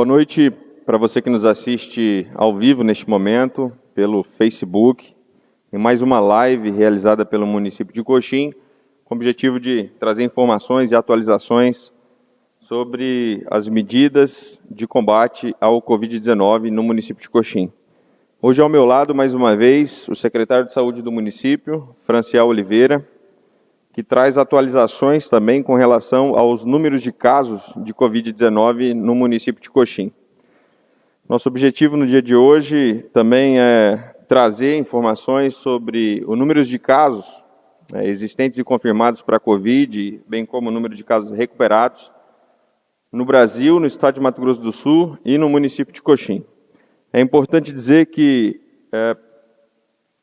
Boa noite para você que nos assiste ao vivo neste momento, pelo Facebook, em mais uma live realizada pelo município de Coxim, com o objetivo de trazer informações e atualizações sobre as medidas de combate ao Covid-19 no município de Coxim. Hoje ao meu lado, mais uma vez, o secretário de Saúde do município, Franciel Oliveira, que traz atualizações também com relação aos números de casos de Covid-19 no município de Coxim. Nosso objetivo no dia de hoje também é trazer informações sobre o número de casos existentes e confirmados para a Covid, bem como o número de casos recuperados no Brasil, no estado de Mato Grosso do Sul e no município de Coxim. É importante dizer que,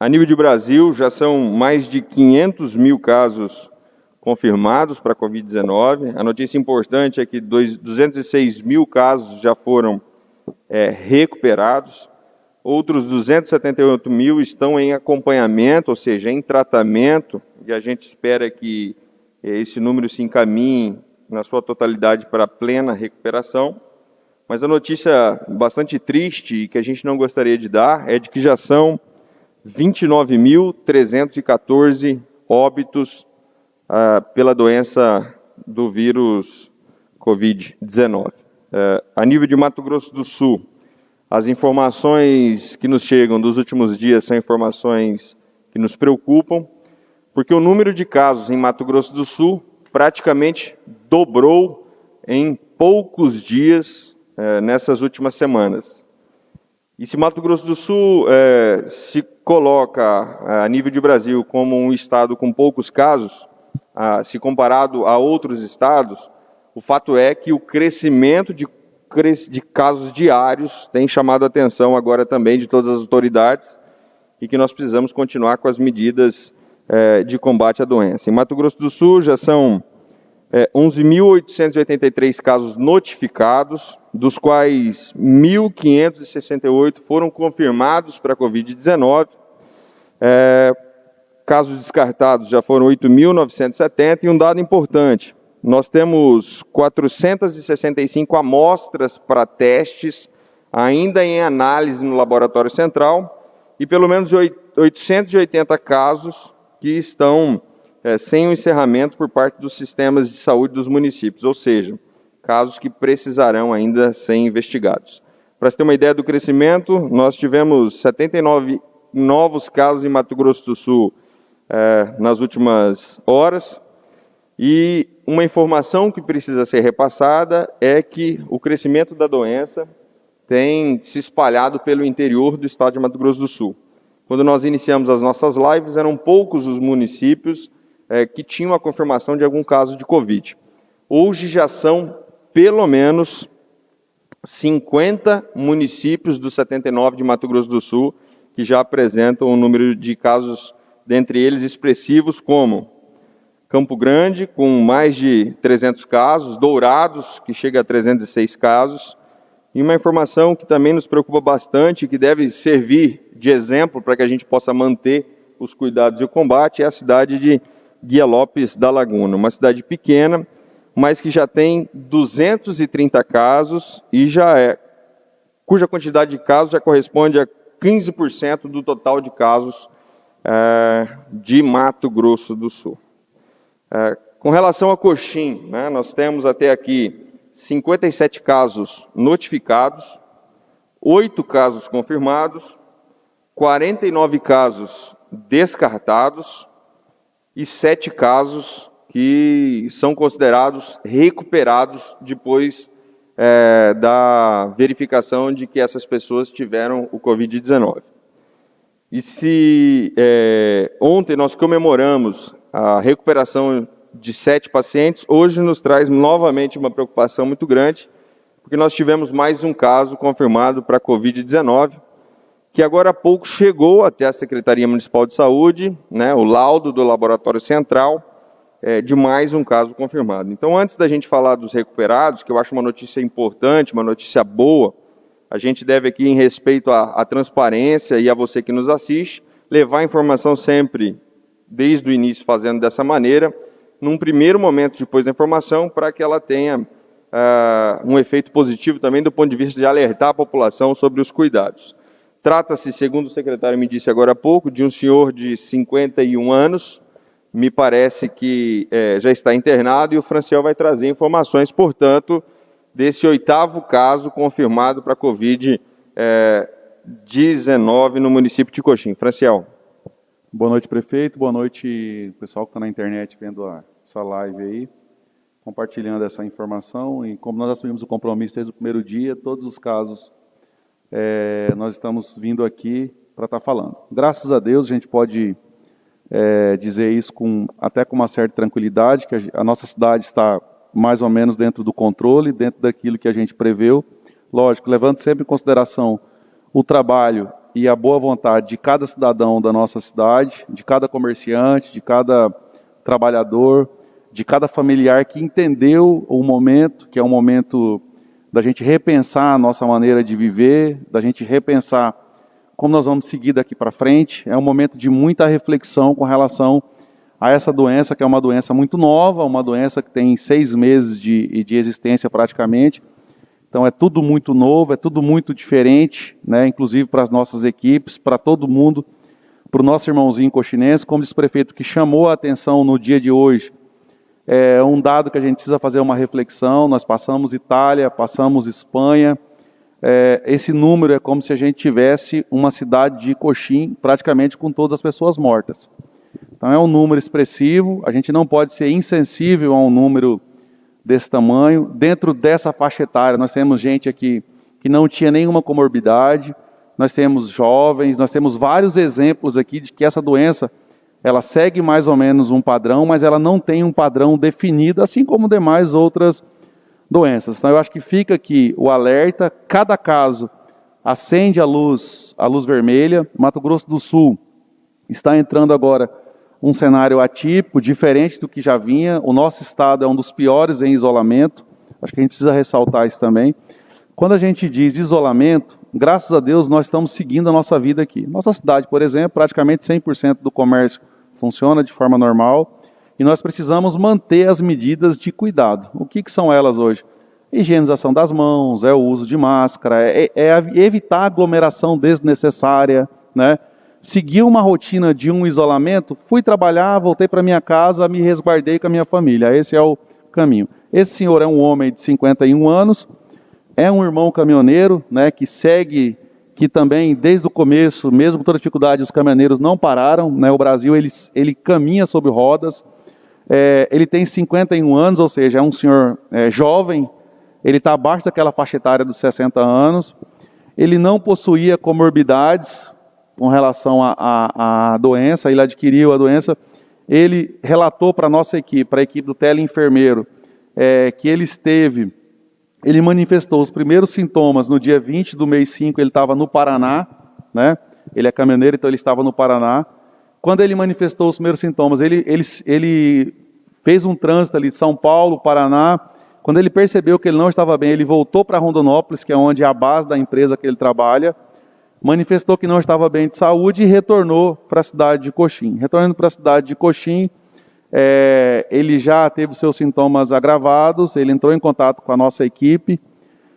a nível de Brasil, já são mais de 500 mil casos confirmados para a Covid-19. A notícia importante é que 206 mil casos já foram recuperados, outros 278 mil estão em acompanhamento, ou seja, em tratamento, e a gente espera que esse número se encaminhe na sua totalidade para a plena recuperação. Mas a notícia bastante triste e que a gente não gostaria de dar é de que já são 29.314 óbitos pela doença do vírus Covid-19. A nível de Mato Grosso do Sul, as informações que nos chegam dos últimos dias são informações que nos preocupam, porque o número de casos em Mato Grosso do Sul praticamente dobrou em poucos dias nessas últimas semanas. E se Mato Grosso do Sul se coloca a nível de Brasil como um estado com poucos casos, se comparado a outros estados, o fato é que o crescimento de casos diários tem chamado a atenção agora também de todas as autoridades e que nós precisamos continuar com as medidas de combate à doença. Em Mato Grosso do Sul já são 11.883 casos notificados, dos quais 1.568 foram confirmados para a Covid-19. Casos descartados já foram 8.970 e um dado importante, nós temos 465 amostras para testes ainda em análise no laboratório central e pelo menos 880 casos que estão sem o encerramento por parte dos sistemas de saúde dos municípios, ou seja, casos que precisarão ainda ser investigados. Para você ter uma ideia do crescimento, nós tivemos 79 novos casos em Mato Grosso do Sul nas últimas horas, e uma informação que precisa ser repassada é que o crescimento da doença tem se espalhado pelo interior do estado de Mato Grosso do Sul. Quando nós iniciamos as nossas lives, eram poucos os municípios que tinham a confirmação de algum caso de Covid. Hoje já são pelo menos 50 municípios dos 79 de Mato Grosso do Sul que já apresentam um número de casos, dentre eles expressivos, como Campo Grande, com mais de 300 casos, Dourados, que chega a 306 casos, e uma informação que também nos preocupa bastante, que deve servir de exemplo para que a gente possa manter os cuidados e o combate, é a cidade de Guia Lopes da Laguna, uma cidade pequena, mas que já tem 230 casos e cuja quantidade de casos já corresponde a 15% do total de casos de Mato Grosso do Sul. Com relação a Coxim, nós temos até aqui 57 casos notificados, 8 casos confirmados, 49 casos descartados e 7 casos que são considerados recuperados depois da verificação de que essas pessoas tiveram o Covid-19. E se ontem nós comemoramos a recuperação de 7 pacientes, hoje nos traz novamente uma preocupação muito grande, porque nós tivemos mais um caso confirmado para a Covid-19, que agora há pouco chegou até a Secretaria Municipal de Saúde, o laudo do Laboratório Central, de mais um caso confirmado. Então, antes da gente falar dos recuperados, que eu acho uma notícia importante, uma notícia boa, a gente deve aqui, em respeito à transparência e a você que nos assiste, levar a informação sempre, desde o início, fazendo dessa maneira, num primeiro momento depois da informação, para que ela tenha um efeito positivo também do ponto de vista de alertar a população sobre os cuidados. Trata-se, segundo o secretário me disse agora há pouco, de um senhor de 51 anos, me parece que já está internado, e o Franciel vai trazer informações, portanto, desse 8º caso confirmado para a Covid-19 no município de Coxim. Franciel. Boa noite, prefeito. Boa noite, pessoal que está na internet vendo essa live aí, compartilhando essa informação. E como nós assumimos o compromisso desde o primeiro dia, todos os casos nós estamos vindo aqui para estar falando. Graças a Deus, a gente pode dizer isso até com uma certa tranquilidade, que a nossa cidade está mais ou menos dentro do controle, dentro daquilo que a gente preveu. Lógico, levando sempre em consideração o trabalho e a boa vontade de cada cidadão da nossa cidade, de cada comerciante, de cada trabalhador, de cada familiar que entendeu o momento, que é um momento da gente repensar a nossa maneira de viver, da gente repensar como nós vamos seguir daqui para frente. É um momento de muita reflexão com relação a essa doença, que é uma doença muito nova, uma doença que tem 6 meses de existência praticamente. Então é tudo muito novo, é tudo muito diferente, né? Inclusive para as nossas equipes, para todo mundo, para o nosso irmãozinho coxinense, como disse o prefeito, que chamou a atenção no dia de hoje. É um dado que a gente precisa fazer uma reflexão. Nós passamos Itália, passamos Espanha. Esse número é como se a gente tivesse uma cidade de Coxim praticamente com todas as pessoas mortas. Então é um número expressivo, a gente não pode ser insensível a um número desse tamanho. Dentro dessa faixa etária, nós temos gente aqui que não tinha nenhuma comorbidade, nós temos jovens, nós temos vários exemplos aqui de que essa doença, ela segue mais ou menos um padrão, mas ela não tem um padrão definido, assim como demais outras doenças. Então eu acho que fica aqui o alerta, cada caso acende a luz vermelha. Mato Grosso do Sul está entrando agora um cenário atípico, diferente do que já vinha. O nosso estado é um dos piores em isolamento, acho que a gente precisa ressaltar isso também. Quando a gente diz isolamento, graças a Deus nós estamos seguindo a nossa vida aqui. Nossa cidade, por exemplo, praticamente 100% do comércio funciona de forma normal, e nós precisamos manter as medidas de cuidado. O que são elas hoje? Higienização das mãos, é o uso de máscara, é evitar aglomeração desnecessária, né? Segui uma rotina de um isolamento, fui trabalhar, voltei para minha casa, me resguardei com a minha família. Esse é o caminho. Esse senhor é um homem de 51 anos, é um irmão caminhoneiro, né, que segue, que também desde o começo, mesmo com toda dificuldade, os caminhoneiros não pararam, né? O Brasil ele caminha sobre rodas. Ele tem 51 anos, ou seja, é um senhor jovem, ele está abaixo daquela faixa etária dos 60 anos, ele não possuía comorbidades com relação à doença, ele adquiriu a doença. Ele relatou para a nossa equipe, para a equipe do teleenfermeiro, que ele manifestou os primeiros sintomas no dia 20 do mês 5, ele estava no Paraná, né? Ele é caminhoneiro, então ele estava no Paraná. Quando ele manifestou os primeiros sintomas, ele fez um trânsito ali de São Paulo, Paraná. Quando ele percebeu que ele não estava bem, ele voltou para Rondonópolis, que é onde é a base da empresa que ele trabalha, manifestou que não estava bem de saúde e retornou para a cidade de Coxim. Retornando para a cidade de Coxim, ele já teve os seus sintomas agravados, ele entrou em contato com a nossa equipe,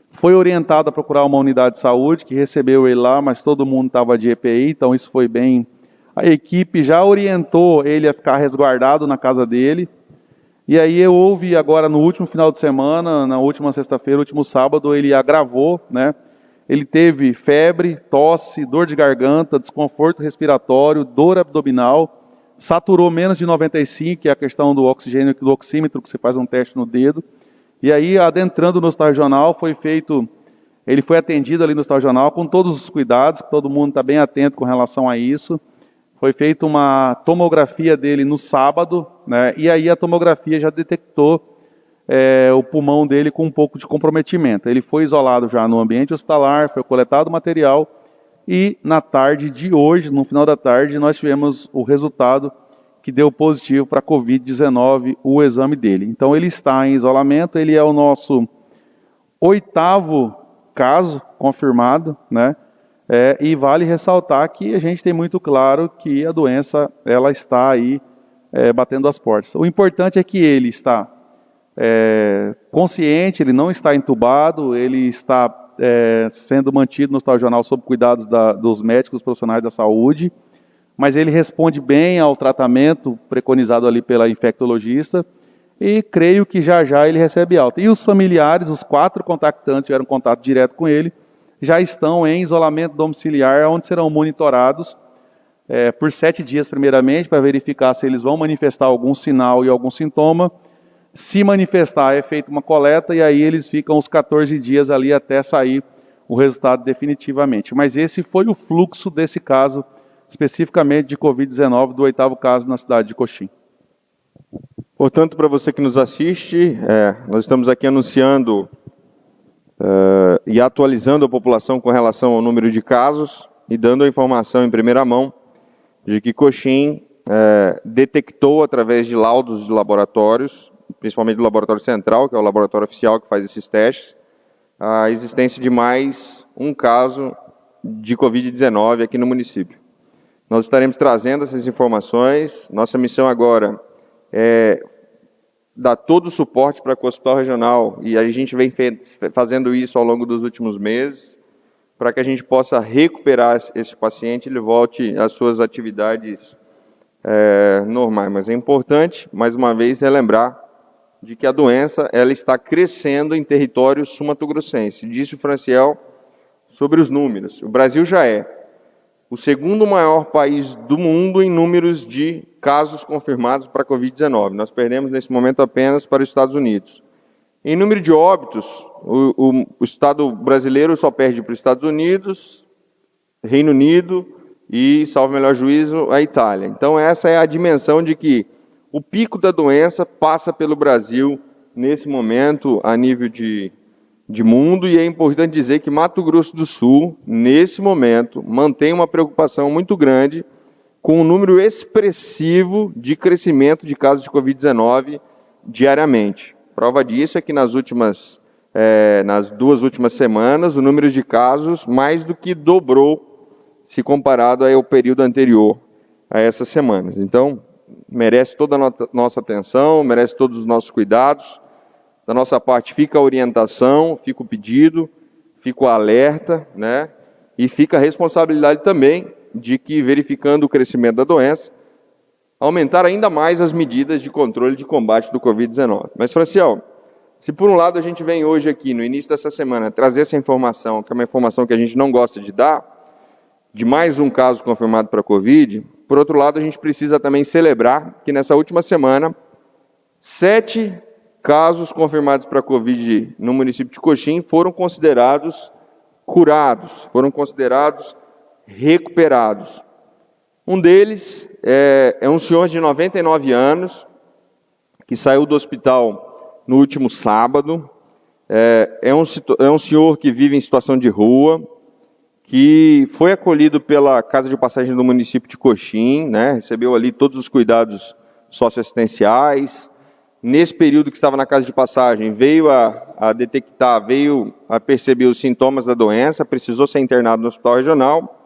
foi orientado a procurar uma unidade de saúde, que recebeu ele lá, mas todo mundo estava de EPI, então isso foi bem. A equipe já orientou ele a ficar resguardado na casa dele. E aí houve agora no último final de semana, na última sexta-feira, último sábado, ele agravou, né? Ele teve febre, tosse, dor de garganta, desconforto respiratório, dor abdominal, saturou menos de 95, que é a questão do oxigênio, do oxímetro, que você faz um teste no dedo. E aí, adentrando no hospital regional, ele foi atendido ali no hospital regional com todos os cuidados, todo mundo está bem atento com relação a isso. Foi feita uma tomografia dele no sábado, né? E aí a tomografia já detectou o pulmão dele com um pouco de comprometimento. Ele foi isolado já no ambiente hospitalar, foi coletado o material, e na tarde de hoje, no final da tarde, nós tivemos o resultado que deu positivo para a Covid-19, o exame dele. Então ele está em isolamento, ele é o nosso 8º caso confirmado, né? E vale ressaltar que a gente tem muito claro que a doença ela está aí batendo as portas. O importante é que ele está consciente, ele não está entubado, ele está sendo mantido no hospital regional sob cuidados dos médicos profissionais da saúde, mas ele responde bem ao tratamento preconizado ali pela infectologista e creio que já já ele recebe alta. E os familiares, os 4 contactantes tiveram contato direto com ele, já estão em isolamento domiciliar, onde serão monitorados por 7 dias primeiramente, para verificar se eles vão manifestar algum sinal e algum sintoma. Se manifestar, é feita uma coleta e aí eles ficam os 14 dias ali até sair o resultado definitivamente. Mas esse foi o fluxo desse caso, especificamente de Covid-19, do 8º caso na cidade de Coxim. Portanto, para você que nos assiste, nós estamos aqui anunciando e atualizando a população com relação ao número de casos e dando a informação em primeira mão de que Coxim detectou, através de laudos de laboratórios, principalmente do Laboratório Central, que é o laboratório oficial que faz esses testes, a existência de mais um caso de Covid-19 aqui no município. Nós estaremos trazendo essas informações. Nossa missão agora é dar todo o suporte para o Hospital Regional, e a gente vem fazendo isso ao longo dos últimos meses, para que a gente possa recuperar esse paciente e ele volte às suas atividades normais. Mas é importante, mais uma vez, relembrar de que a doença ela está crescendo em território sul-mato-grossense. Disse o Franciel sobre os números. O Brasil já é o segundo maior país do mundo em números de casos confirmados para a Covid-19. Nós perdemos nesse momento apenas para os Estados Unidos. Em número de óbitos, o Estado brasileiro só perde para os Estados Unidos, Reino Unido e, salvo melhor juízo, a Itália. Então essa é a dimensão de que o pico da doença passa pelo Brasil nesse momento a nível de mundo, e é importante dizer que Mato Grosso do Sul, nesse momento, mantém uma preocupação muito grande com um número expressivo de crescimento de casos de Covid-19 diariamente. Prova disso é que nas 2 últimas semanas, o número de casos mais do que dobrou, se comparado ao período anterior a essas semanas. Então, merece toda a nossa atenção, merece todos os nossos cuidados. Da nossa parte fica a orientação, fica o pedido, fica o alerta, né? E fica a responsabilidade também de que, verificando o crescimento da doença, aumentar ainda mais as medidas de controle de combate do Covid-19. Mas, Franciel, se por um lado a gente vem hoje aqui, no início dessa semana, trazer essa informação, que é uma informação que a gente não gosta de dar, de mais um caso confirmado para a Covid, por outro lado a gente precisa também celebrar que nessa última semana, 7 casos confirmados para a Covid no município de Coxim foram considerados curados, foram considerados recuperados. Um deles é um senhor de 99 anos, que saiu do hospital no último sábado. É um senhor que vive em situação de rua, que foi acolhido pela Casa de Passagem do município de Coxim, né? Recebeu ali todos os cuidados socioassistenciais. Nesse período que estava na Casa de Passagem, veio a detectar, veio a perceber os sintomas da doença, precisou ser internado no Hospital Regional.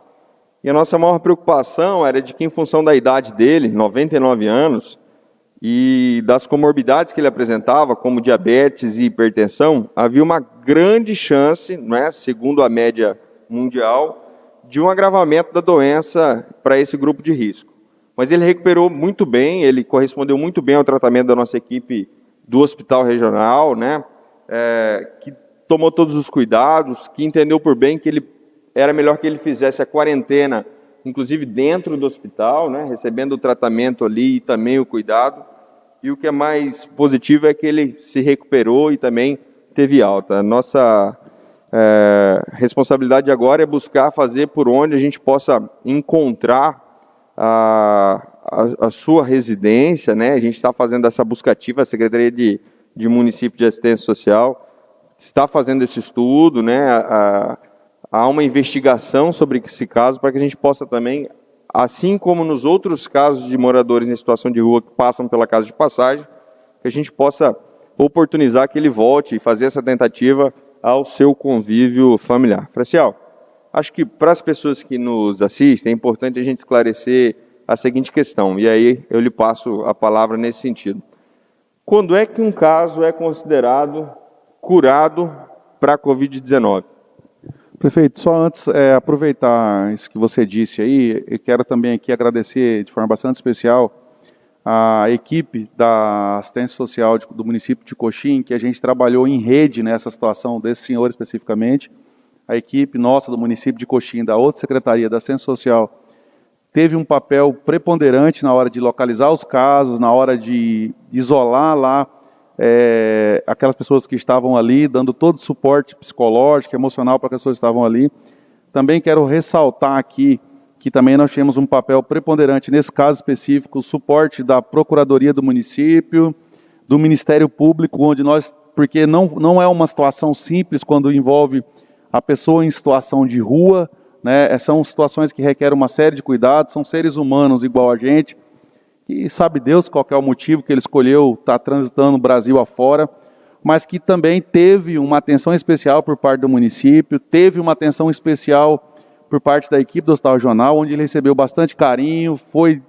E a nossa maior preocupação era de que, em função da idade dele, 99 anos, e das comorbidades que ele apresentava, como diabetes e hipertensão, havia uma grande chance, né, segundo a média mundial, de um agravamento da doença para esse grupo de risco. Mas ele recuperou muito bem, ele correspondeu muito bem ao tratamento da nossa equipe do Hospital Regional, né, que tomou todos os cuidados, que entendeu por bem que era melhor que ele fizesse a quarentena, inclusive dentro do hospital, né, recebendo o tratamento ali e também o cuidado. E o que é mais positivo é que ele se recuperou e também teve alta. A nossa responsabilidade agora é buscar fazer por onde a gente possa encontrar a sua residência, né? A gente está fazendo essa buscativa, a Secretaria de Município de Assistência Social está fazendo esse estudo, né? Há uma investigação sobre esse caso para que a gente possa também, assim como nos outros casos de moradores em situação de rua que passam pela Casa de Passagem, que a gente possa oportunizar que ele volte e fazer essa tentativa ao seu convívio familiar. Franciel, acho que para as pessoas que nos assistem é importante a gente esclarecer a seguinte questão, e aí eu lhe passo a palavra nesse sentido. Quando é que um caso é considerado curado para a Covid-19? Prefeito, só antes, aproveitar isso que você disse aí, eu quero também aqui agradecer de forma bastante especial a equipe da assistência social do município de Coxim, que a gente trabalhou em rede nessa situação desse senhor especificamente. A equipe nossa do município de Coxim, da outra secretaria da assistência social, teve um papel preponderante na hora de localizar os casos, na hora de isolar lá aquelas pessoas que estavam ali, dando todo o suporte psicológico, emocional para as pessoas que estavam ali. Também quero ressaltar aqui que também nós tínhamos um papel preponderante nesse caso específico, o suporte da Procuradoria do município, do Ministério Público, onde nós, porque não é uma situação simples quando envolve a pessoa em situação de rua, né? São situações que requerem uma série de cuidados, são seres humanos igual a gente, e sabe Deus qual é o motivo que ele escolheu estar transitando o Brasil afora, mas que também teve uma atenção especial por parte do município, teve uma atenção especial por parte da equipe do Hospital Regional, onde ele recebeu bastante carinho,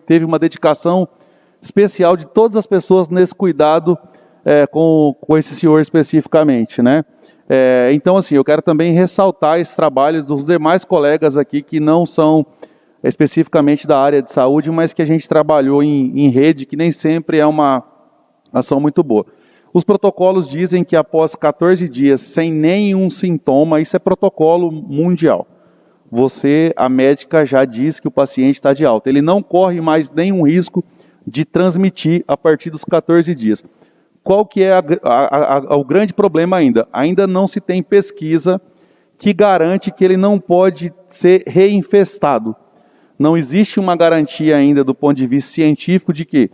teve uma dedicação especial de todas as pessoas nesse cuidado com esse senhor especificamente, né? Então, assim, eu quero também ressaltar esse trabalho dos demais colegas aqui que não são especificamente da área de saúde, mas que a gente trabalhou em rede, que nem sempre é uma ação muito boa. Os protocolos dizem que após 14 dias sem nenhum sintoma, isso é protocolo mundial. A médica já diz que o paciente está de alta. Ele não corre mais nenhum risco de transmitir a partir dos 14 dias. Qual que é o grande problema ainda? Ainda não se tem pesquisa que garante que ele não pode ser reinfestado. Não existe uma garantia ainda do ponto de vista científico de que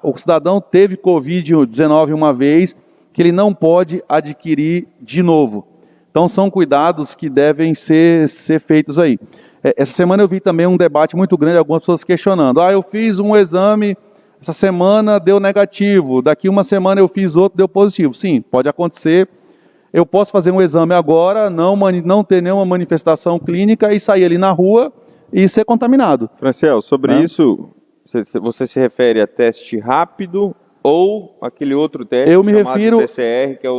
o cidadão teve Covid-19 uma vez, que ele não pode adquirir de novo. Então são cuidados que devem ser feitos aí. Essa semana eu vi também um debate muito grande, algumas pessoas questionando. Eu fiz um exame, essa semana deu negativo, daqui uma semana eu fiz outro, deu positivo. Sim, pode acontecer. Eu posso fazer um exame agora, não ter nenhuma manifestação clínica e sair ali na rua e ser contaminado. Franciel, sobre isso, você se refere a teste rápido ou aquele outro teste chamado PCR, que é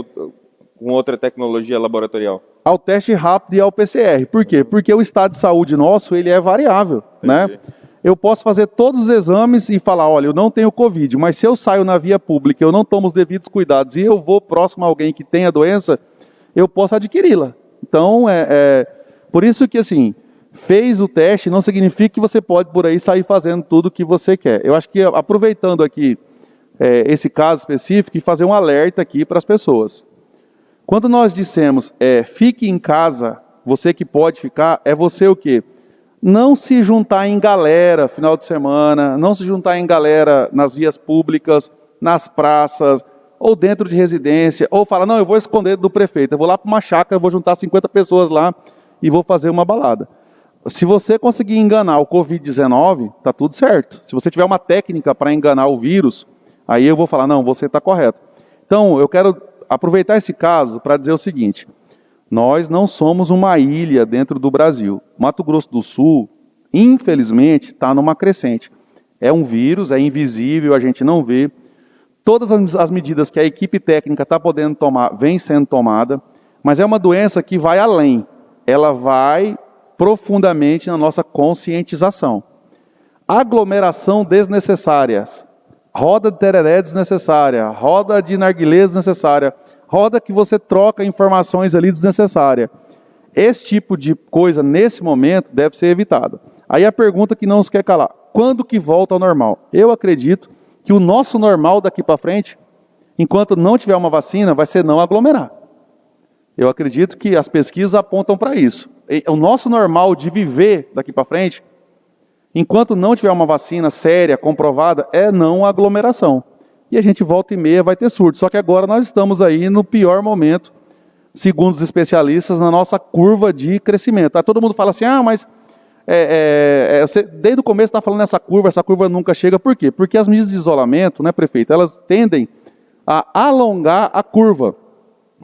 com outra tecnologia laboratorial? Ao teste rápido e ao PCR. Por quê? Porque o estado de saúde nosso, ele é variável, né? Eu posso fazer todos os exames e falar, olha, eu não tenho Covid, mas se eu saio na via pública, eu não tomo os devidos cuidados e eu vou próximo a alguém que tem a doença, eu posso adquiri-la. Então, por isso que, assim, fez o teste não significa que você pode por aí sair fazendo tudo o que você quer. Eu acho que, aproveitando aqui esse caso específico, e fazer um alerta aqui para as pessoas. Quando nós dissemos, fique em casa, você que pode ficar, é você o quê? Não se juntar em galera final de semana, não se juntar em galera nas vias públicas, nas praças, ou dentro de residência, ou falar, não, eu vou esconder do prefeito, eu vou lá para uma chácara, eu vou juntar 50 pessoas lá e vou fazer uma balada. Se você conseguir enganar o Covid-19, está tudo certo. Se você tiver uma técnica para enganar o vírus, aí eu vou falar, não, você está correto. Então, eu quero aproveitar esse caso para dizer o seguinte, nós não somos uma ilha dentro do Brasil. Mato Grosso do Sul, infelizmente, está numa crescente. É um vírus, é invisível, a gente não vê. Todas as medidas que a equipe técnica está podendo tomar, vem sendo tomada, mas é uma doença que vai além. Ela vai profundamente na nossa conscientização. Aglomeração desnecessária, roda de tereré desnecessária, roda de narguilé desnecessária, roda que você troca informações ali desnecessária. Esse tipo de coisa, nesse momento, deve ser evitado. Aí a pergunta que não se quer calar, quando que volta ao normal? Eu acredito que o nosso normal daqui para frente, enquanto não tiver uma vacina, vai ser não aglomerar. Eu acredito que as pesquisas apontam para isso. O nosso normal de viver daqui para frente, enquanto não tiver uma vacina séria, comprovada, é não aglomeração. E a gente volta e meia vai ter surto. Só que agora nós estamos aí no pior momento, segundo os especialistas, na nossa curva de crescimento. Aí todo mundo fala assim, mas você, desde o começo está falando essa curva nunca chega. Por quê? Porque as medidas de isolamento, né, prefeito, elas tendem a alongar a curva.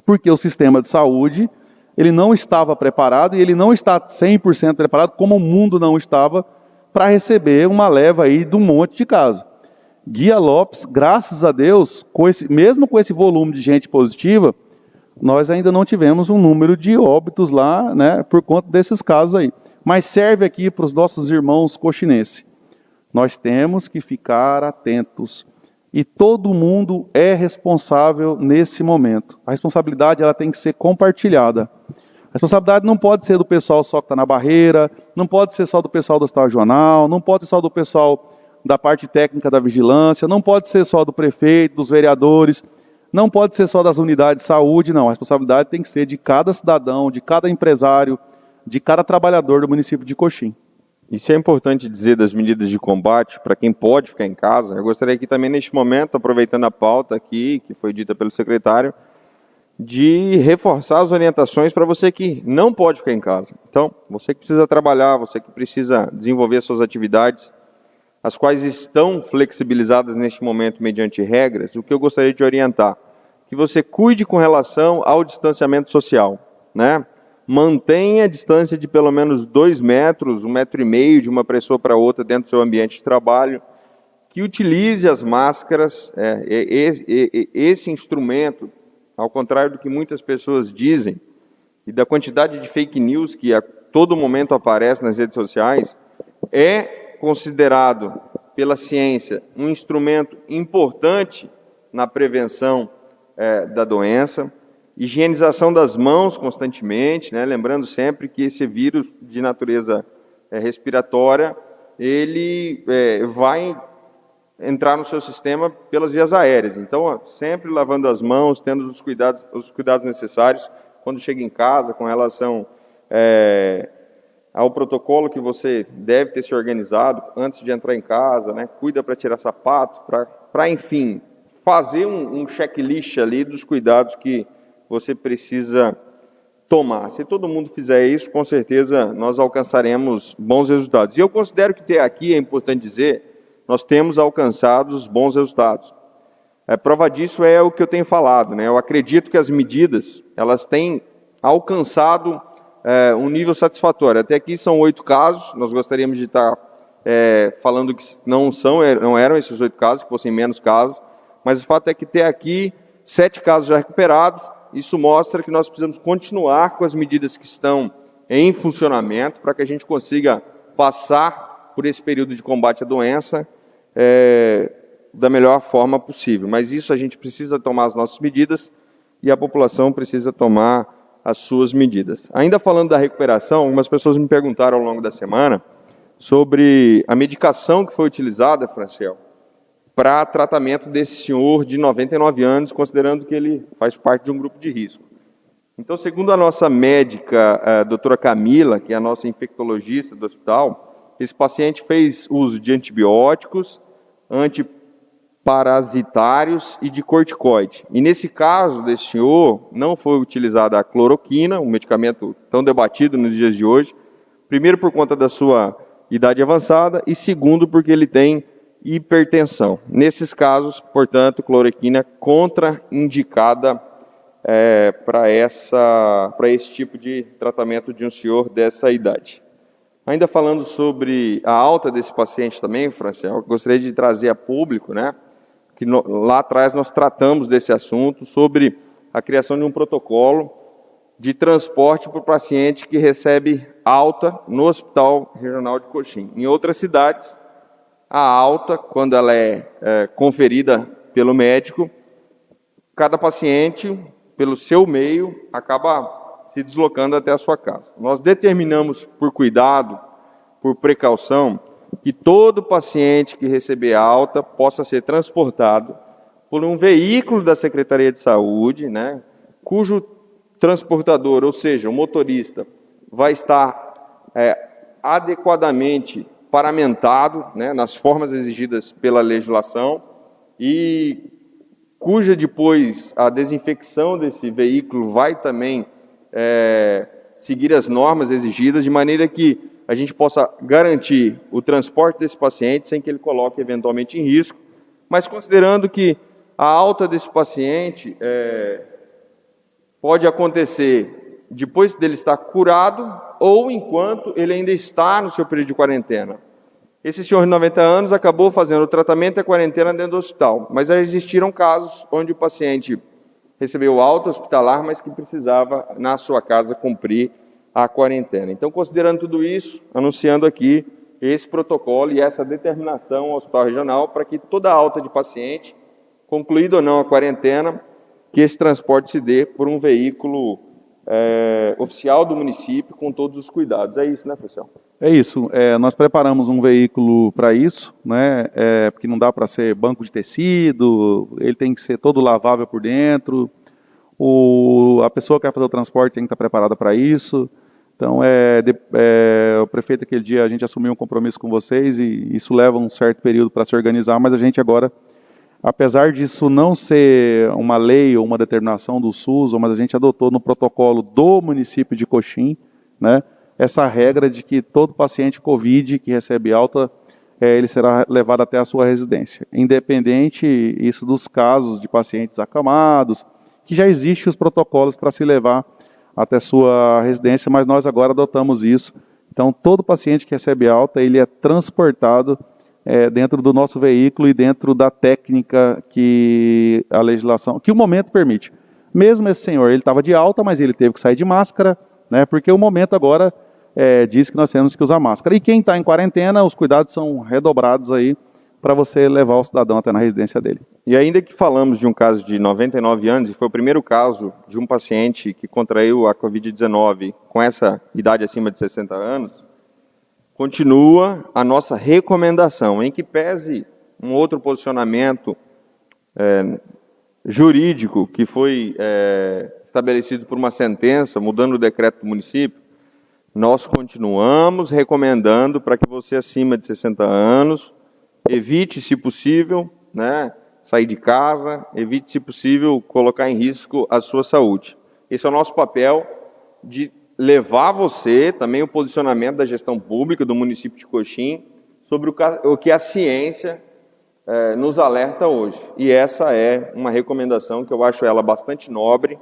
Porque o sistema de saúde, ele não estava preparado e ele não está 100% preparado, como o mundo não estava, para receber uma leva aí de um monte de casos. Guia Lopes, graças a Deus, mesmo com esse volume de gente positiva, nós ainda não tivemos um número de óbitos lá, né, por conta desses casos aí. Mas serve aqui para os nossos irmãos coxinenses. Nós temos que ficar atentos. E todo mundo é responsável nesse momento. A responsabilidade ela tem que ser compartilhada. A responsabilidade não pode ser do pessoal só que está na barreira, não pode ser só do pessoal do hospital regional, não pode ser só do pessoal da parte técnica da vigilância, não pode ser só do prefeito, dos vereadores, não pode ser só das unidades de saúde, não. A responsabilidade tem que ser de cada cidadão, de cada empresário, de cada trabalhador do município de Coxim. Isso é importante dizer das medidas de combate para quem pode ficar em casa. Eu gostaria aqui também, neste momento, aproveitando a pauta aqui, que foi dita pelo secretário, de reforçar as orientações para você que não pode ficar em casa. Então, você que precisa trabalhar, você que precisa desenvolver suas atividades, as quais estão flexibilizadas neste momento mediante regras, o que eu gostaria de orientar, que você cuide com relação ao distanciamento social, né? Mantenha a distância de pelo menos 2 metros, 1,5 metro de uma pessoa para outra dentro do seu ambiente de trabalho, que utilize as máscaras, esse instrumento, ao contrário do que muitas pessoas dizem, e da quantidade de fake news que a todo momento aparece nas redes sociais, é considerado pela ciência um instrumento importante na prevenção da doença. Higienização das mãos constantemente, né? Lembrando sempre que esse vírus de natureza respiratória, ele vai entrar no seu sistema pelas vias aéreas. Então, sempre lavando as mãos, tendo os cuidados necessários quando chega em casa, com relação ao protocolo que você deve ter se organizado antes de entrar em casa, né? Cuida para tirar sapato, para enfim, fazer um checklist ali dos cuidados que você precisa tomar. Se todo mundo fizer isso, com certeza nós alcançaremos bons resultados. E eu considero que até aqui, é importante dizer, nós temos alcançado bons resultados. Prova disso é o que eu tenho falado, né? Eu acredito que as medidas, elas têm alcançado um nível satisfatório. Até aqui são 8 casos, nós gostaríamos de estar falando que não eram esses 8 casos, que fossem menos casos, mas o fato é que até aqui 7 casos já recuperados. Isso mostra que nós precisamos continuar com as medidas que estão em funcionamento para que a gente consiga passar por esse período de combate à doença da melhor forma possível. Mas isso a gente precisa tomar as nossas medidas e a população precisa tomar as suas medidas. Ainda falando da recuperação, algumas pessoas me perguntaram ao longo da semana sobre a medicação que foi utilizada, Franciel, para tratamento desse senhor de 99 anos, considerando que ele faz parte de um grupo de risco. Então, segundo a nossa médica, a doutora Camila, que é a nossa infectologista do hospital, esse paciente fez uso de antibióticos, antiparasitários e de corticoide. E nesse caso desse senhor, não foi utilizada a cloroquina, um medicamento tão debatido nos dias de hoje, primeiro por conta da sua idade avançada e segundo porque ele tem hipertensão. Nesses casos, portanto, cloroquina contraindicada para esse tipo de tratamento de um senhor dessa idade. Ainda falando sobre a alta desse paciente também, Franciel, gostaria de trazer a público, né, que lá atrás nós tratamos desse assunto, sobre a criação de um protocolo de transporte para o paciente que recebe alta no Hospital Regional de Coxim. Em outras cidades, a alta, quando ela é conferida pelo médico, cada paciente, pelo seu meio, acaba se deslocando até a sua casa. Nós determinamos, por cuidado, por precaução, que todo paciente que receber alta possa ser transportado por um veículo da Secretaria de Saúde, né, cujo transportador, ou seja, o motorista, vai estar adequadamente paramentado, né, nas formas exigidas pela legislação e cuja depois a desinfecção desse veículo vai também seguir as normas exigidas, de maneira que a gente possa garantir o transporte desse paciente sem que ele coloque eventualmente em risco, mas considerando que a alta desse paciente pode acontecer depois dele estar curado ou enquanto ele ainda está no seu período de quarentena. Esse senhor de 90 anos acabou fazendo o tratamento e a quarentena dentro do hospital, mas já existiram casos onde o paciente recebeu alta hospitalar, mas que precisava, na sua casa, cumprir a quarentena. Então, considerando tudo isso, anunciando aqui esse protocolo e essa determinação ao Hospital Regional para que toda alta de paciente, concluída ou não a quarentena, que esse transporte se dê por um veículo oficial do município com todos os cuidados. É isso, né, professor? É isso. Nós preparamos um veículo para isso, né? Porque não dá para ser banco de tecido, ele tem que ser todo lavável por dentro. A pessoa que vai fazer o transporte tem que estar preparada para isso. Então, o prefeito, aquele dia, a gente assumiu um compromisso com vocês e isso leva um certo período para se organizar, mas a gente agora, apesar disso não ser uma lei ou uma determinação do SUS, mas a gente adotou no protocolo do município de Coxim, né, essa regra de que todo paciente COVID que recebe alta, ele será levado até a sua residência. Independente isso dos casos de pacientes acamados, que já existem os protocolos para se levar até sua residência, mas nós agora adotamos isso. Então, todo paciente que recebe alta, ele é transportado dentro do nosso veículo e dentro da técnica que a legislação, que o momento permite. Mesmo esse senhor, ele estava de alta, mas ele teve que sair de máscara, né, porque o momento agora diz que nós temos que usar máscara. E quem está em quarentena, os cuidados são redobrados aí para você levar o cidadão até na residência dele. E ainda que falamos de um caso de 99 anos, e foi o primeiro caso de um paciente que contraiu a Covid-19 com essa idade acima de 60 anos, continua a nossa recomendação, em que pese um outro posicionamento jurídico que foi estabelecido por uma sentença, mudando o decreto do município, nós continuamos recomendando para que você acima de 60 anos evite, se possível, né, sair de casa, evite, se possível, colocar em risco a sua saúde. Esse é o nosso papel de levar você, também o posicionamento da gestão pública do município de Coxim, sobre o que a ciência nos alerta hoje. E essa é uma recomendação que eu acho ela bastante nobre.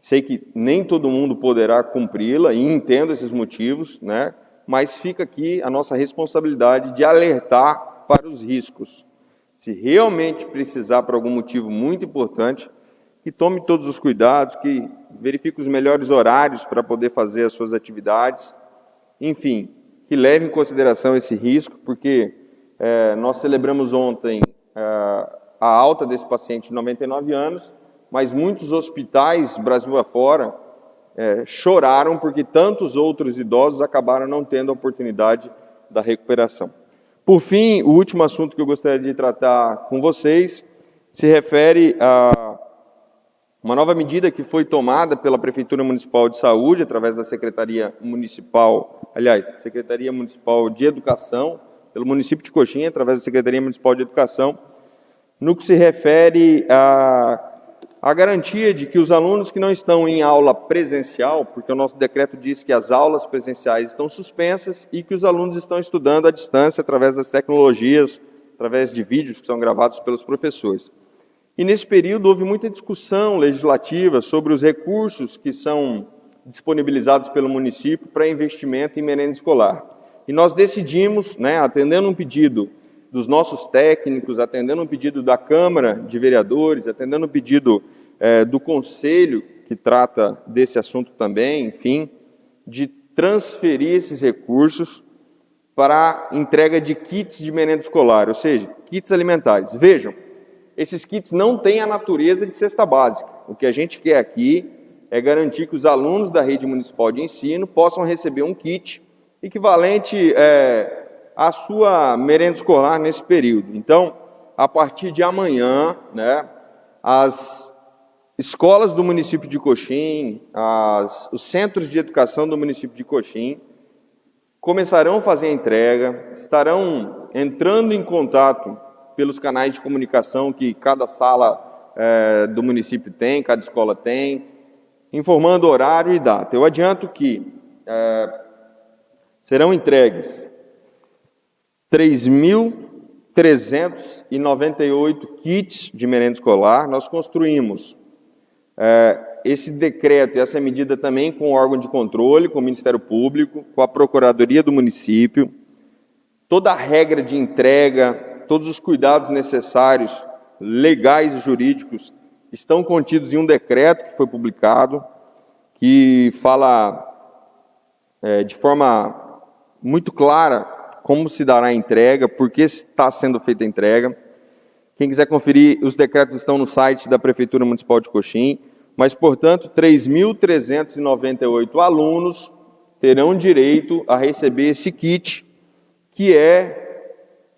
Sei que nem todo mundo poderá cumpri-la e entendo esses motivos, né? Mas fica aqui a nossa responsabilidade de alertar para os riscos. Se realmente precisar por algum motivo muito importante, que tome todos os cuidados, que verifique os melhores horários para poder fazer as suas atividades, enfim, que leve em consideração esse risco, porque nós celebramos ontem a alta desse paciente de 99 anos, mas muitos hospitais, Brasil afora, choraram porque tantos outros idosos acabaram não tendo a oportunidade da recuperação. Por fim, o último assunto que eu gostaria de tratar com vocês se refere a uma nova medida que foi tomada pela Prefeitura Municipal de Saúde, através da Secretaria Municipal, Secretaria Municipal de Educação, pelo município de Coxim, através da Secretaria Municipal de Educação, no que se refere a garantia de que os alunos que não estão em aula presencial, porque o nosso decreto diz que as aulas presenciais estão suspensas e que os alunos estão estudando à distância através das tecnologias, através de vídeos que são gravados pelos professores. E nesse período houve muita discussão legislativa sobre os recursos que são disponibilizados pelo município para investimento em merenda escolar. E nós decidimos, atendendo um pedido dos nossos técnicos, atendendo um pedido da Câmara de Vereadores, atendendo um pedido do Conselho, que trata desse assunto também, enfim, de transferir esses recursos para a entrega de kits de merenda escolar, ou seja, kits alimentares. Vejam, esses kits não têm a natureza de cesta básica. O que a gente quer aqui é garantir que os alunos da rede municipal de ensino possam receber um kit equivalente a sua merenda escolar nesse período. Então, a partir de amanhã, as escolas do município de Coxim, os centros de educação do município de Coxim, começarão a fazer a entrega, estarão entrando em contato pelos canais de comunicação que cada sala do município tem, cada escola tem, informando horário e data. Eu adianto que serão entregues 3.398 kits de merenda escolar. Nós construímos esse decreto e essa medida também com o órgão de controle, com o Ministério Público, com a Procuradoria do município, toda a regra de entrega, todos os cuidados necessários, legais e jurídicos, estão contidos em um decreto que foi publicado, que fala de forma muito clara como se dará a entrega, por que está sendo feita a entrega. Quem quiser conferir, os decretos estão no site da Prefeitura Municipal de Coxim, mas, portanto, 3.398 alunos terão direito a receber esse kit, que é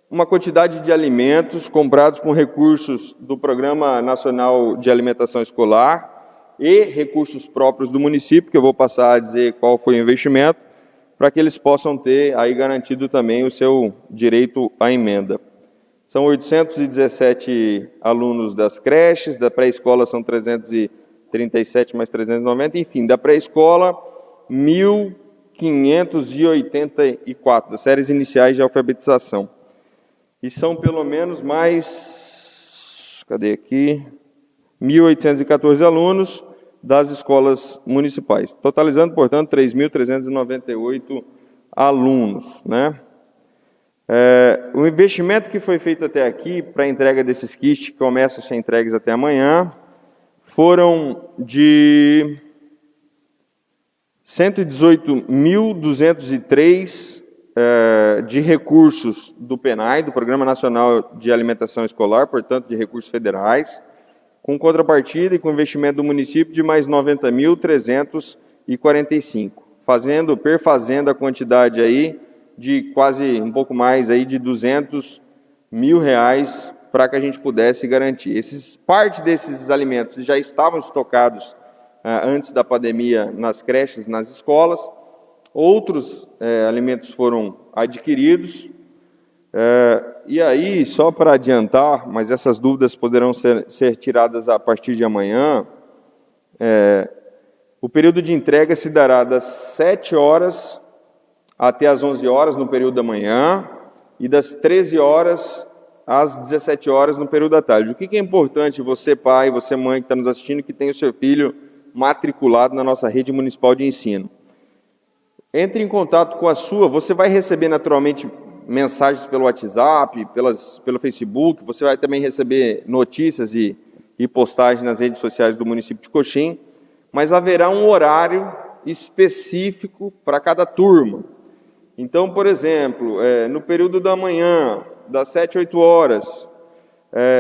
uma quantidade de alimentos comprados com recursos do Programa Nacional de Alimentação Escolar e recursos próprios do município, que eu vou passar a dizer qual foi o investimento, para que eles possam ter aí garantido também o seu direito à emenda. São 817 alunos das creches, da pré-escola são 337 mais 390, enfim, da pré-escola 1.584, das séries iniciais de alfabetização. E são pelo menos mais, 1.814 alunos das escolas municipais, totalizando, portanto, 3.398 alunos, né? O investimento que foi feito até aqui para a entrega desses kits, que começam a ser entregues até amanhã, foram de 118.203 de recursos do PNAE, do Programa Nacional de Alimentação Escolar, portanto, de recursos federais, com contrapartida e com investimento do município de mais 90.345, perfazendo a quantidade aí de quase um pouco mais aí de R$200 mil para que a gente pudesse garantir. Parte desses alimentos já estavam estocados antes da pandemia nas creches, nas escolas. Outros alimentos foram adquiridos. E aí, só para adiantar, mas essas dúvidas poderão ser tiradas a partir de amanhã, o período de entrega se dará das 7 horas até às 11 horas no período da manhã e das 13 horas às 17 horas no período da tarde. O que é importante, você pai, você mãe que está nos assistindo, que tem o seu filho matriculado na nossa rede municipal de ensino. Entre em contato com a sua, você vai receber naturalmente mensagens pelo WhatsApp, pelo Facebook, você vai também receber notícias e postagens nas redes sociais do município de Coxim, mas haverá um horário específico para cada turma. Então, por exemplo, no período da manhã, das 7 às 8 horas,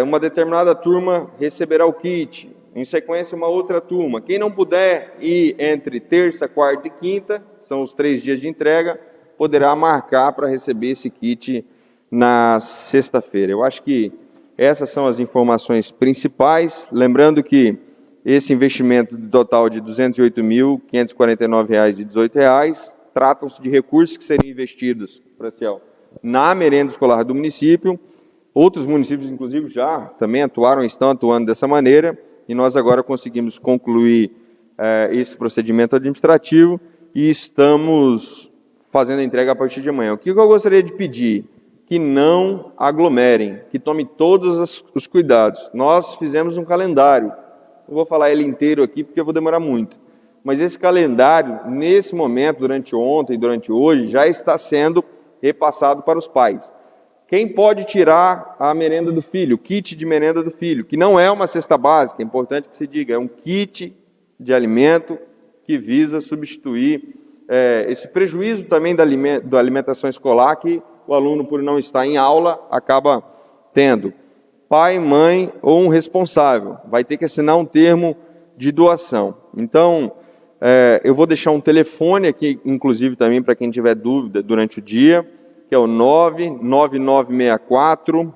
uma determinada turma receberá o kit, em sequência uma outra turma. Quem não puder ir entre terça, quarta e quinta, são os 3 dias de entrega, poderá marcar para receber esse kit na sexta-feira. Eu acho que essas são as informações principais, lembrando que esse investimento total de R$ 208.549,18 tratam-se de recursos que seriam investidos, na merenda escolar do município. Outros municípios, inclusive, já também atuaram, estão atuando dessa maneira, e nós agora conseguimos concluir esse procedimento administrativo e estamos fazendo a entrega a partir de amanhã. O que eu gostaria de pedir? Que não aglomerem, que tomem todos os cuidados. Nós fizemos um calendário, não vou falar ele inteiro aqui porque eu vou demorar muito, mas esse calendário, nesse momento, durante ontem e durante hoje, já está sendo repassado para os pais. Quem pode tirar a merenda do filho, o kit de merenda do filho, que não é uma cesta básica, é importante que se diga, é um kit de alimento que visa substituir esse prejuízo também da alimentação escolar que o aluno, por não estar em aula, acaba tendo. Pai, mãe ou um responsável vai ter que assinar um termo de doação. Então, eu vou deixar um telefone aqui, inclusive também para quem tiver dúvida durante o dia, que é o 99964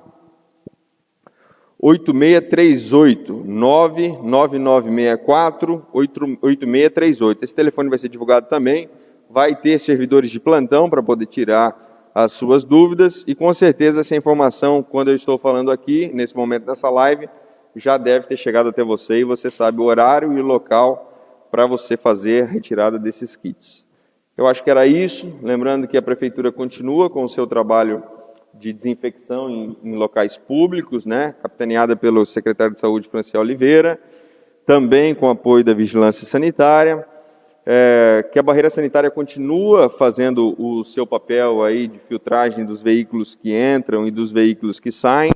8638, 99964 8638. Esse telefone vai ser divulgado também, vai ter servidores de plantão para poder tirar as suas dúvidas, e com certeza essa informação, quando eu estou falando aqui, nesse momento dessa live, já deve ter chegado até você, e você sabe o horário e o local para você fazer a retirada desses kits. Eu acho que era isso, lembrando que a Prefeitura continua com o seu trabalho de desinfecção em locais públicos, né, capitaneada pelo secretário de Saúde, Franciel Oliveira, também com apoio da Vigilância Sanitária. que a barreira sanitária continua fazendo o seu papel aí de filtragem dos veículos que entram e dos veículos que saem.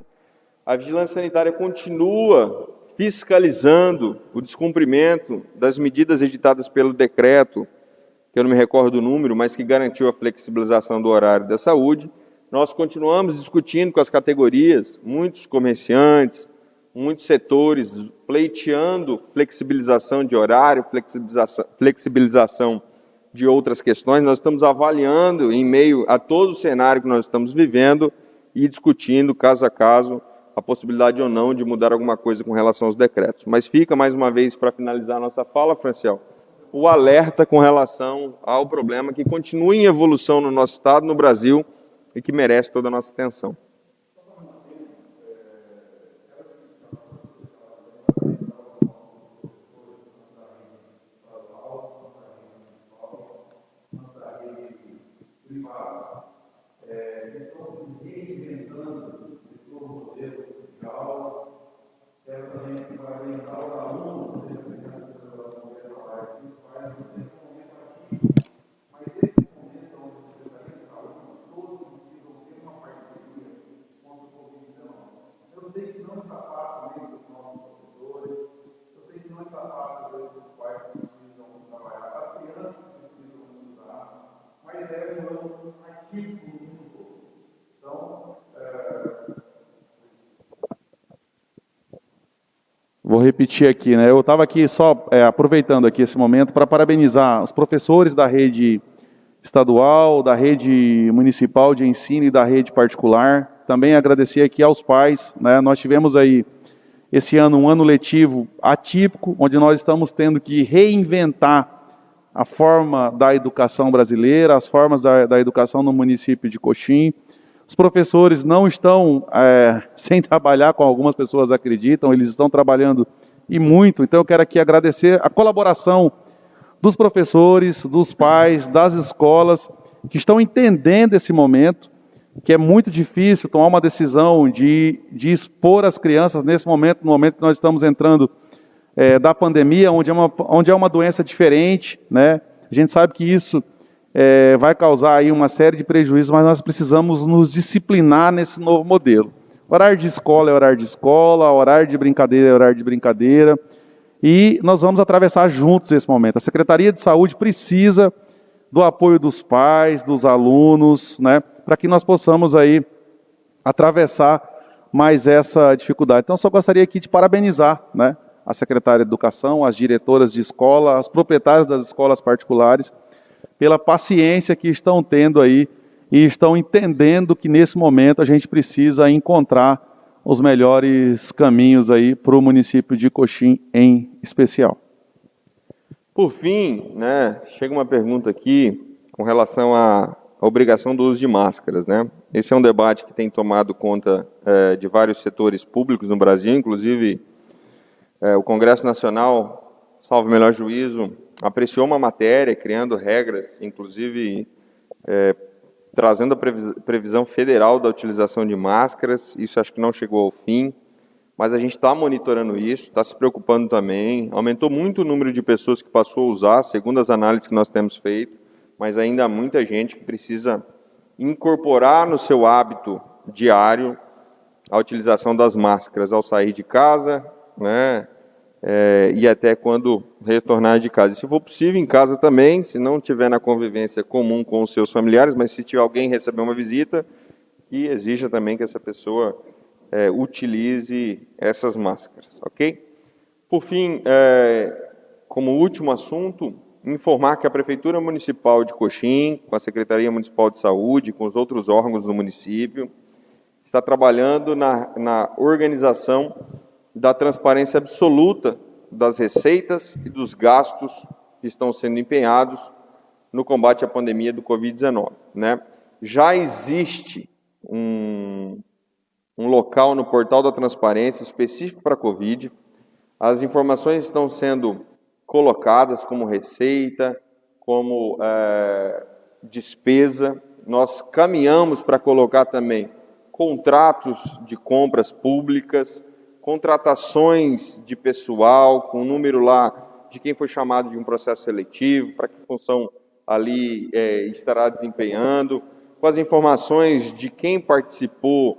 A vigilância sanitária continua fiscalizando o descumprimento das medidas editadas pelo decreto, que eu não me recordo do número, mas que garantiu a flexibilização do horário da saúde. Nós continuamos discutindo com as categorias, muitos comerciantes, muitos setores, pleiteando flexibilização de horário, flexibilização de outras questões. Nós estamos avaliando, em meio a todo o cenário que nós estamos vivendo, e discutindo, caso a caso, a possibilidade ou não de mudar alguma coisa com relação aos decretos. Mas fica, mais uma vez, para finalizar a nossa fala, Franciel, o alerta com relação ao problema que continua em evolução no nosso Estado, no Brasil, e que merece toda a nossa atenção. Vou repetir aqui, né? Eu estava aqui só aproveitando aqui esse momento para parabenizar os professores da rede estadual, da rede municipal de ensino e da rede particular. Também agradecer aqui aos pais, né? Nós tivemos aí esse ano um ano letivo atípico, onde nós estamos tendo que reinventar a forma da educação brasileira, as formas da educação no município de Coxim. Os professores não estão sem trabalhar, como algumas pessoas acreditam, eles estão trabalhando e muito. Então eu quero aqui agradecer a colaboração dos professores, dos pais, das escolas, que estão entendendo esse momento, que é muito difícil tomar uma decisão de expor as crianças nesse momento, no momento que nós estamos entrando da pandemia, onde é uma doença diferente, né? A gente sabe que isso vai causar aí uma série de prejuízos, mas nós precisamos nos disciplinar nesse novo modelo. Horário de escola é horário de escola, horário de brincadeira é horário de brincadeira, e nós vamos atravessar juntos esse momento. A Secretaria de Saúde precisa do apoio dos pais, dos alunos, né, para que nós possamos aí atravessar mais essa dificuldade. Então, só gostaria aqui de parabenizar, né, a secretária de Educação, as diretoras de escola, as proprietárias das escolas particulares, pela paciência que estão tendo aí e estão entendendo que nesse momento a gente precisa encontrar os melhores caminhos aí para o município de Coxim em especial. Por fim, né, chega uma pergunta aqui com relação à obrigação do uso de máscaras, né? Esse é um debate que tem tomado conta de vários setores públicos no Brasil, inclusive o Congresso Nacional, salvo o melhor juízo, apreciou uma matéria, criando regras, inclusive trazendo a previsão federal da utilização de máscaras. Isso acho que não chegou ao fim, mas a gente está monitorando isso, está se preocupando também. Aumentou muito o número de pessoas que passou a usar, segundo as análises que nós temos feito, mas ainda há muita gente que precisa incorporar no seu hábito diário a utilização das máscaras ao sair de casa, né? E até quando retornar de casa. E se for possível, em casa também, se não tiver na convivência comum com os seus familiares, mas se tiver alguém receber uma visita, que exija também que essa pessoa utilize essas máscaras, ok? Por fim, como último assunto, informar que a Prefeitura Municipal de Coxim, com a Secretaria Municipal de Saúde, com os outros órgãos do município, está trabalhando na organização da transparência absoluta das receitas e dos gastos que estão sendo empenhados no combate à pandemia do Covid-19, né? Já existe um local no portal da transparência específico para a Covid. As informações estão sendo colocadas como receita, como despesa. Nós caminhamos para colocar também contratos de compras públicas, contratações de pessoal, com um número lá de quem foi chamado de um processo seletivo, para que função ali estará desempenhando, com as informações de quem participou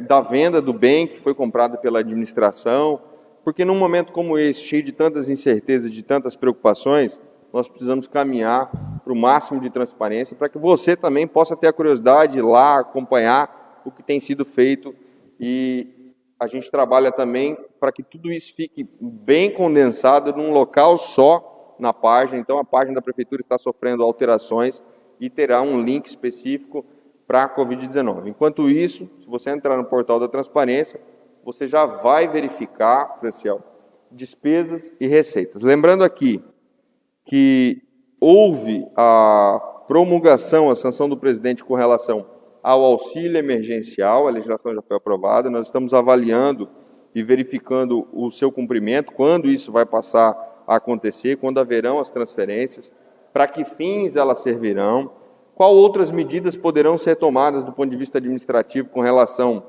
da venda do bem que foi comprado pela administração, porque num momento como esse, cheio de tantas incertezas, de tantas preocupações, nós precisamos caminhar para o máximo de transparência, para que você também possa ter a curiosidade de ir lá acompanhar o que tem sido feito, e a gente trabalha também para que tudo isso fique bem condensado num local só na página. Então a página da Prefeitura está sofrendo alterações e terá um link específico para a Covid-19. Enquanto isso, se você entrar no portal da transparência, você já vai verificar, Franciel, despesas e receitas. Lembrando aqui que houve a promulgação, a sanção do presidente com relação ao auxílio emergencial, a legislação já foi aprovada, nós estamos avaliando e verificando o seu cumprimento, quando isso vai passar a acontecer, quando haverão as transferências, para que fins elas servirão, qual outras medidas poderão ser tomadas do ponto de vista administrativo com relação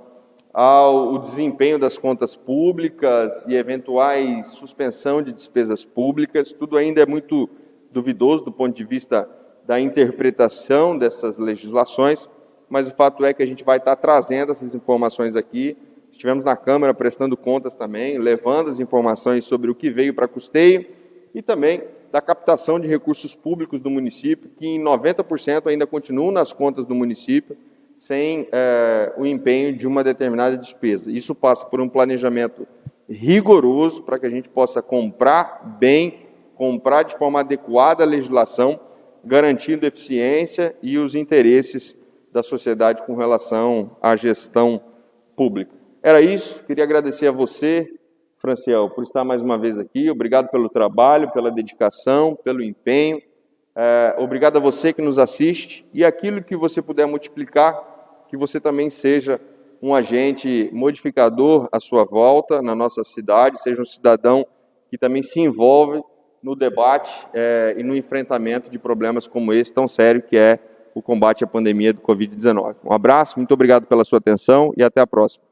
ao desempenho das contas públicas e eventuais suspensão de despesas públicas. Tudo ainda é muito duvidoso do ponto de vista da interpretação dessas legislações, mas o fato é que a gente vai estar trazendo essas informações aqui. Estivemos na Câmara prestando contas também, levando as informações sobre o que veio para custeio e também da captação de recursos públicos do município, que em 90% ainda continuam nas contas do município, sem o empenho de uma determinada despesa. Isso passa por um planejamento rigoroso para que a gente possa comprar bem, comprar de forma adequada a legislação, garantindo eficiência e os interesses da sociedade com relação à gestão pública. Era isso, queria agradecer a você, Franciel, por estar mais uma vez aqui. Obrigado pelo trabalho, pela dedicação, pelo empenho. Obrigado a você que nos assiste, e aquilo que você puder multiplicar, que você também seja um agente modificador à sua volta, na nossa cidade, seja um cidadão que também se envolve no debate e no enfrentamento de problemas como esse tão sério que é o combate à pandemia do Covid-19. Um abraço, muito obrigado pela sua atenção e até a próxima.